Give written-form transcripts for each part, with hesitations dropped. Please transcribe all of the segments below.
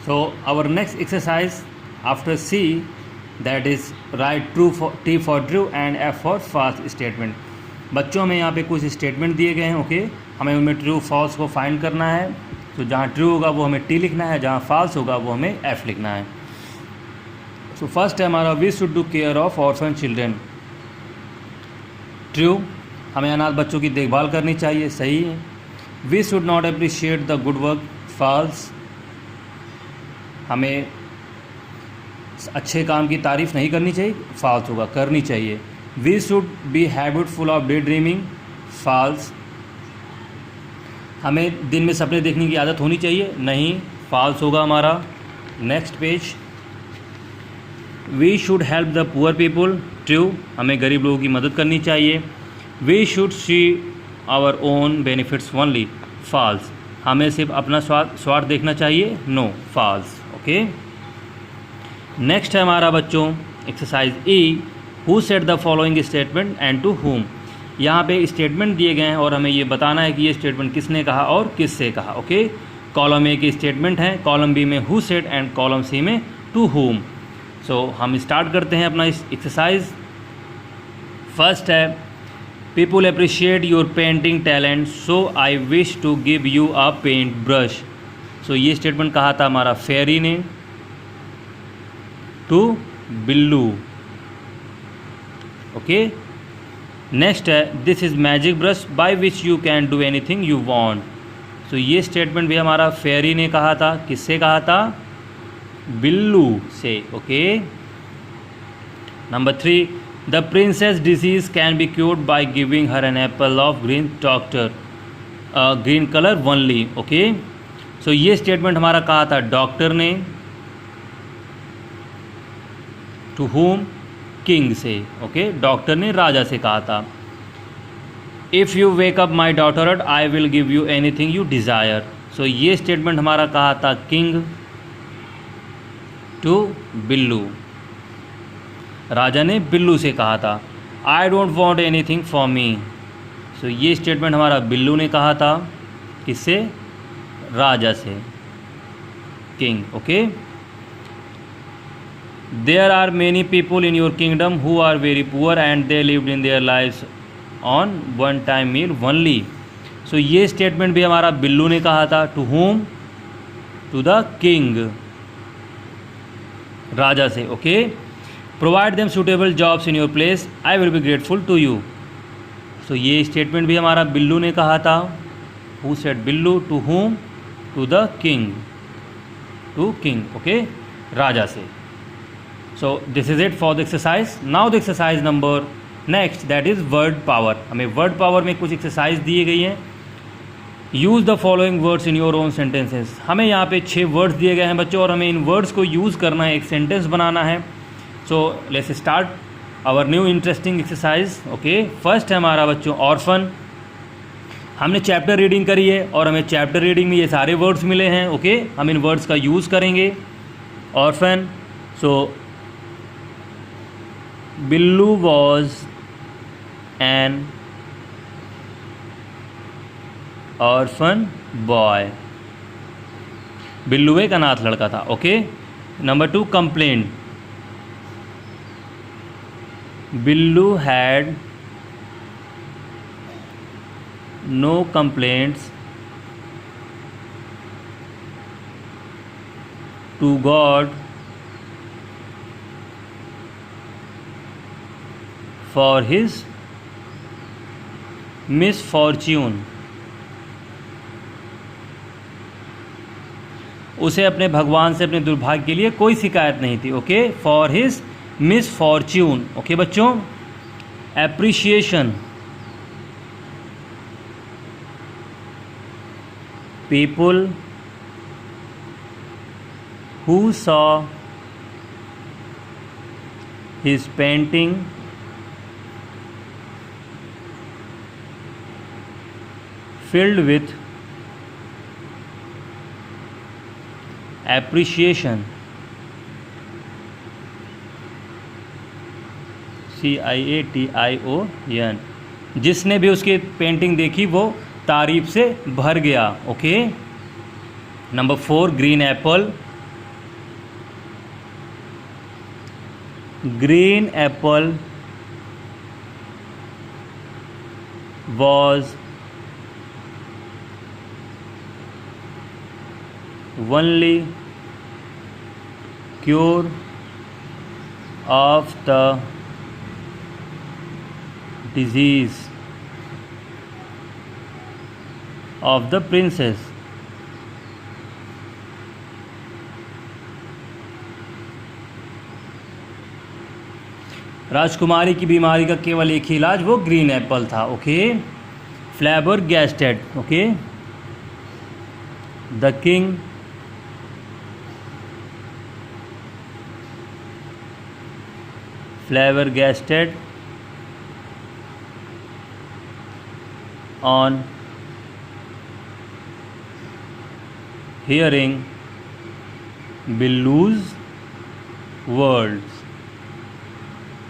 So our next exercise after C, that is write true for T for true and F for false statement. बच्चों में यहाँ पे कुछ statement दिए गए हैं, ओके हमें उनमें ट्रू फॉल्स को फाइंड करना है. तो जहाँ ट्रू होगा वो हमें टी लिखना है, जहाँ फॉल्स होगा वो हमें एफ लिखना है. सो फर्स्ट है हमारा we should do care of orphan children. True, हमें अनाथ बच्चों की देखभाल करनी चाहिए, सही है. We should not appreciate the good work, false, हमें अच्छे काम की तारीफ़ नहीं करनी चाहिए, फॉल्स होगा, करनी चाहिए. We should be habitful of day dreaming, false, हमें दिन में सपने देखने की आदत होनी चाहिए, नहीं, फॉल्स होगा हमारा. Next page. We should help the poor people, true, हमें गरीब लोगों की मदद करनी चाहिए. We should see our own benefits only, false, हमें सिर्फ अपना स्वार्थ देखना चाहिए, नो, फॉल्स. ओके. नेक्स्ट है हमारा बच्चों exercise E, who said the following statement and to whom. यहाँ पे स्टेटमेंट दिए गए हैं और हमें ये बताना है कि ये स्टेटमेंट किसने कहा और किससे कहा. ओके. कॉलम ए के स्टेटमेंट हैं, कॉलम बी में who said and column C में टू हुम. सो हम स्टार्ट करते हैं अपना इस एक्सरसाइज. फर्स्ट है people appreciate your painting talent so I wish to give you a paint brush. So ये स्टेटमेंट कहा था हमारा फेरी ने टू बिल्लू. ओके. नेक्स्ट है this is magic brush by which you can do anything you want. So ये statement भी हमारा fairy ने कहा था, किससे कहा था, बिल्लू से. Okay. Number 3 the princess disease can be cured by giving her an apple of green doctor, green colour only. Okay. So ये स्टेटमेंट हमारा कहा था डॉक्टर ने, टू होम, किंग से. ओके. डॉक्टर ने राजा से कहा था. If you wake up my daughter I will give you anything you desire. So ये स्टेटमेंट हमारा कहा था किंग टू बिल्लू, राजा ने बिल्लू से कहा था. I don't want anything for me. So ये स्टेटमेंट हमारा बिल्लू ने कहा था, किससे, राजा से, king. Okay. There are many people in your kingdom who are very poor and they lived in their lives on one time meal only. So ये statement भी हमारा बिल्लू ने कहा था, to whom, to the king, राजा से. Okay. Provide them suitable jobs in your place I will be grateful to you. So ये statement भी हमारा बिल्लू ने कहा था, who said Billu, to whom, to the king, to king. Okay. राजा से. So this is it for the exercise. Now the exercise number next, that is word power. हमें word power में कुछ एक्सरसाइज दिए गई हैं. Use the following words in your own sentences. हमें यहाँ पे 6 वर्ड्स दिए गए हैं बच्चों और हमें इन वर्ड्स को यूज़ करना है, एक सेंटेंस बनाना है. So let's start our new interesting exercise. Okay. First है हमारा बच्चों ऑर्फन. हमने चैप्टर रीडिंग करी है और हमें चैप्टर रीडिंग में ये सारे वर्ड्स मिले हैं. ओके. हम इन वर्ड्स का यूज़ करेंगे. Orphan. So Billu was an orphan boy. Billu एक अनाथ लड़का था. Okay. Number 2 complaint. Billu had no complaints to God for his misfortune. उसे अपने भगवान से अपने दुर्भाग्य के लिए कोई शिकायत नहीं थी. Okay. For his misfortune. Okay बच्चों. Appreciation. People who saw his painting filled with appreciation. CIATION. जिसने भी उसकी पेंटिंग देखी वो तारीफ से भर गया. Okay. Number 4 green Apple. green apple was only cure of the disease of the princess. राजकुमारी की बीमारी का केवल एक ही इलाज वो ग्रीन एप्पल था. Okay, flabbergasted. Okay, the king flabbergasted on hearing Billu's words.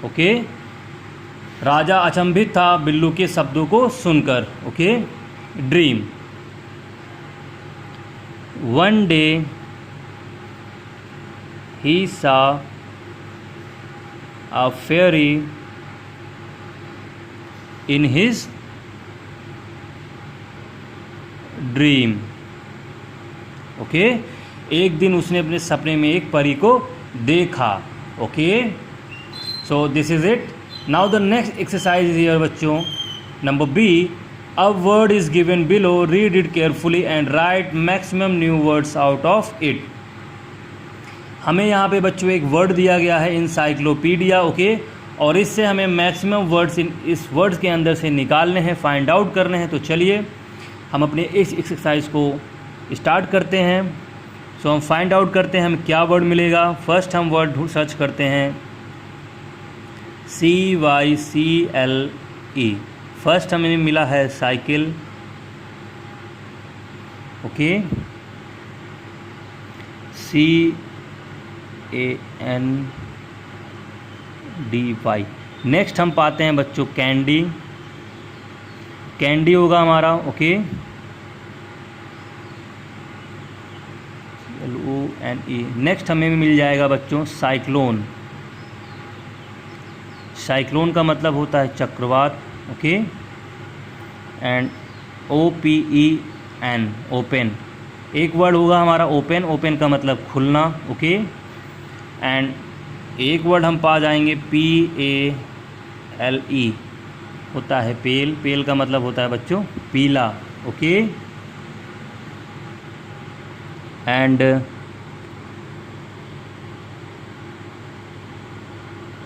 Okay, राजा अचंभित था बिल्लू के शब्दों को सुनकर. Okay, dream. One day he saw a fairy in his dream. Okay, एक दिन उसने अपने सपने में एक परी को देखा. Okay, so this is it. Now the next exercise is here बच्चों. Number B, a word is given below, read it carefully and write maximum new words out of it. हमें यहाँ पे बच्चों एक वर्ड दिया गया है इंसाइक्लोपीडिया. ओके, और इससे हमें मैक्सिमम वर्ड्स इस वर्ड्स के अंदर से निकालने हैं, फाइंड आउट करने हैं. तो चलिए हम अपने इस एक्सरसाइज को स्टार्ट करते हैं. सो हम फाइंड आउट करते हैं हमें क्या वर्ड मिलेगा. फर्स्ट हम वर्ड सर्च करते हैं CYCLE. फर्स्ट हमें मिला है साइकिल. Okay, CANDY. नेक्स्ट हम पाते हैं बच्चों कैंडी. कैंडी होगा हमारा. Okay, LONE. नेक्स्ट हमें मिल जाएगा बच्चों साइक्लोन. साइक्लोन का मतलब होता है चक्रवात. Okay, and OPEN, open. एक वर्ड होगा हमारा ओपन. ओपन का मतलब खुलना. ओके, एंड एक वर्ड हम पा जाएंगे PALE, होता है पेल. पेल का मतलब होता है बच्चों पीला. Okay, and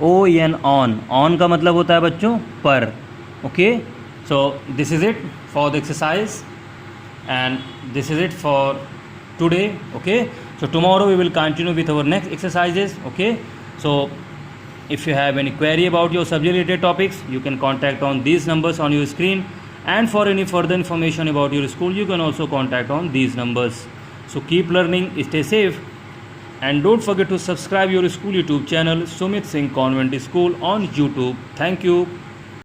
ON, on. On का मतलब होता है बच्चों पर. Okay, so this is it for the exercise and this is it for today. Okay, so tomorrow we will continue with our next exercises. Okay, so if you have any query about your subject related topics, you can contact on these numbers on your screen, and for any further information about your school you can also contact on these numbers. So keep learning, stay safe, and don't forget to subscribe your school YouTube channel Sumit Singh Convent School on YouTube. Thank you.